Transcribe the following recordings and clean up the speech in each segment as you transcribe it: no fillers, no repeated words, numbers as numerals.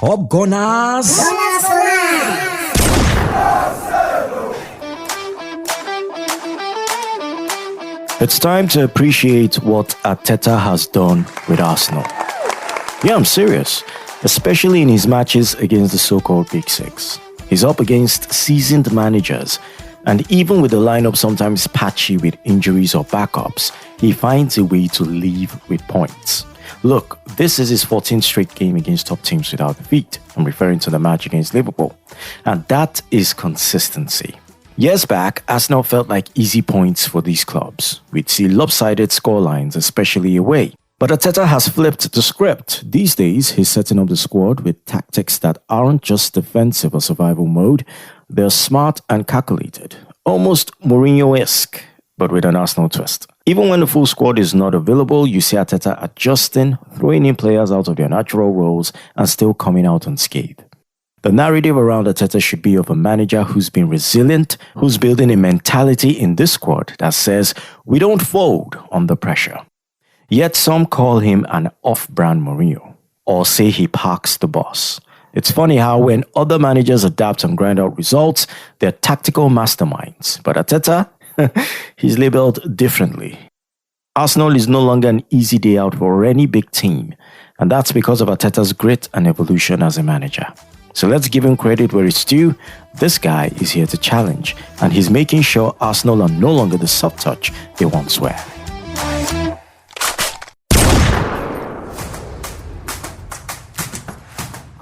Top Gunners! It's time to appreciate what Arteta has done with Arsenal. Yeah, I'm serious, especially in his matches against the so-called Big Six. He's up against seasoned managers, and even with the lineup sometimes patchy with injuries or backups, he finds a way to leave with points. Look, this is his 14th straight game against top teams without defeat. I'm referring to the match against Liverpool. And that is consistency. Years back, Arsenal felt like easy points for these clubs. We'd see lopsided scorelines, especially away. But Arteta has flipped the script. These days, he's setting up the squad with tactics that aren't just defensive or survival mode. They're smart and calculated. Almost Mourinho-esque, but with an Arsenal twist. Even when the full squad is not available, you see Arteta adjusting, throwing in players out of their natural roles, and still coming out unscathed. The narrative around Arteta should be of a manager who's been resilient, who's building a mentality in this squad that says, we don't fold under pressure. Yet some call him an off-brand Mourinho, or say he parks the bus. It's funny how when other managers adapt and grind out results, they're tactical masterminds. But Arteta, he's labeled differently. Arsenal is no longer an easy day out for any big team, and that's because of Arteta's grit and evolution as a manager. So let's give him credit where it's due. This guy is here to challenge, and he's making sure Arsenal are no longer the soft touch they once were.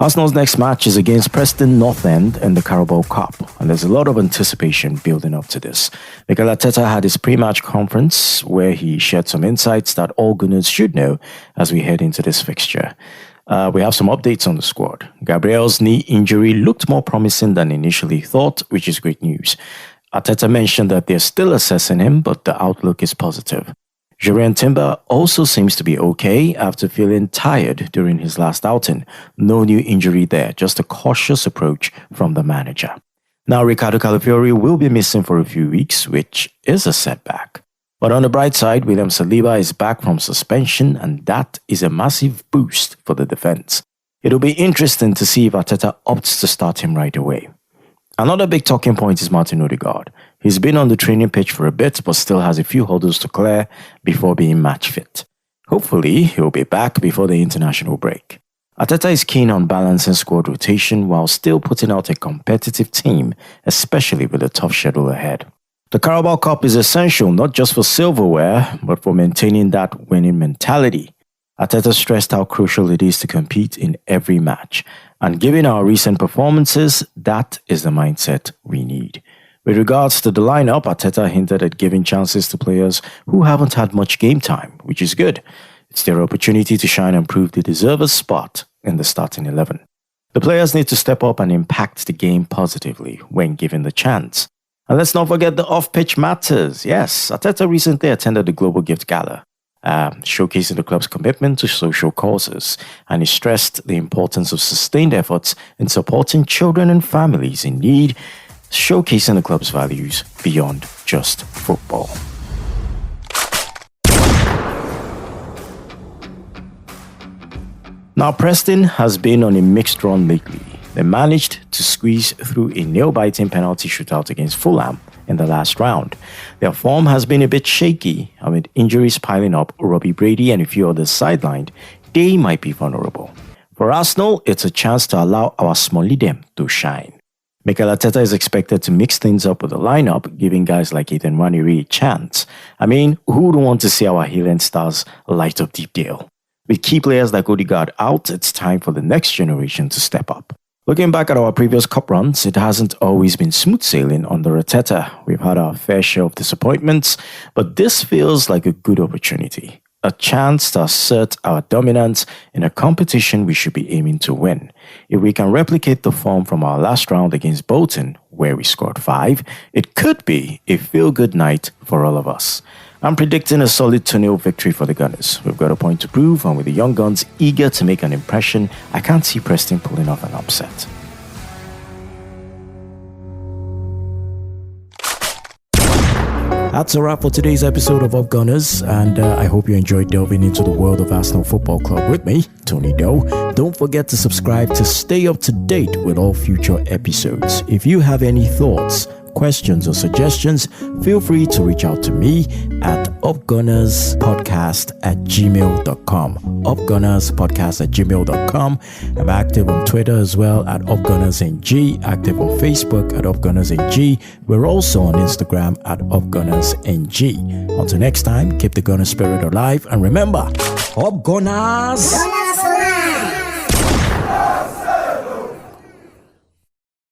Arsenal's next match is against Preston North End in the Carabao Cup, and there's a lot of anticipation building up to this. Mikel Arteta had his pre-match conference where he shared some insights that all Gunners should know as we head into this fixture. We have some updates on the squad. Gabriel's knee injury looked more promising than initially thought, which is great news. Arteta mentioned that they're still assessing him, but the outlook is positive. Jurriën Timber also seems to be okay after feeling tired during his last outing. No new injury there, just a cautious approach from the manager. Now, Riccardo Calafiori will be missing for a few weeks, which is a setback. But on the bright side, William Saliba is back from suspension, and that is a massive boost for the defense. It'll be interesting to see if Arteta opts to start him right away. Another big talking point is Martin Odegaard. He's been on the training pitch for a bit, but still has a few hurdles to clear before being match fit. Hopefully, he'll be back before the international break. Arteta is keen on balancing squad rotation while still putting out a competitive team, especially with a tough schedule ahead. The Carabao Cup is essential not just for silverware, but for maintaining that winning mentality. Arteta stressed how crucial it is to compete in every match, and given our recent performances, that is the mindset we need. With regards to the lineup, Arteta hinted at giving chances to players who haven't had much game time, which is good. It's their opportunity to shine and prove they deserve a spot in the starting 11. The players need to step up and impact the game positively when given the chance. And let's not forget the off-pitch matters. Yes, Arteta recently attended the Global Gift Gala, showcasing the club's commitment to social causes, and he stressed the importance of sustained efforts in supporting children and families in need, showcasing the club's values beyond just football. Now, Preston has been on a mixed run lately. They managed to squeeze through a nail-biting penalty shootout against Fulham in the last round. Their form has been a bit shaky, and with injuries piling up, Robbie Brady and a few others sidelined, they might be vulnerable. For Arsenal, it's a chance to allow our Smolidem to shine. Mikel Arteta is expected to mix things up with the lineup, giving guys like Ethan Nwaneri a chance. I mean, who would want to see our Highland stars light up Deepdale? With key players like Odegaard out, it's time for the next generation to step up. Looking back at our previous cup runs, it hasn't always been smooth sailing under Arteta. We've had our fair share of disappointments, but this feels like a good opportunity. A chance to assert our dominance in a competition we should be aiming to win. If we can replicate the form from our last round against Bolton, where we scored 5, it could be a feel-good night for all of us. I'm predicting a solid 2-0 victory for the Gunners. We've got a point to prove, and with the young guns eager to make an impression, I can't see Preston pulling off an upset. That's a wrap for today's episode of Up Gunners, and I hope you enjoyed delving into the world of Arsenal Football Club with me, Tony Doe. Don't forget to subscribe to stay up to date with all future episodes. If you have any thoughts, questions, or suggestions, feel free to reach out to me at upgunnerspodcast@gmail.com. upgunnerspodcast@gmail.com. I'm active on Twitter as well at upgunnersng, active on Facebook at upgunnersng. We're also on Instagram at upgunnersng. Until next time, keep the Gunner spirit alive, and remember, Up Gunners!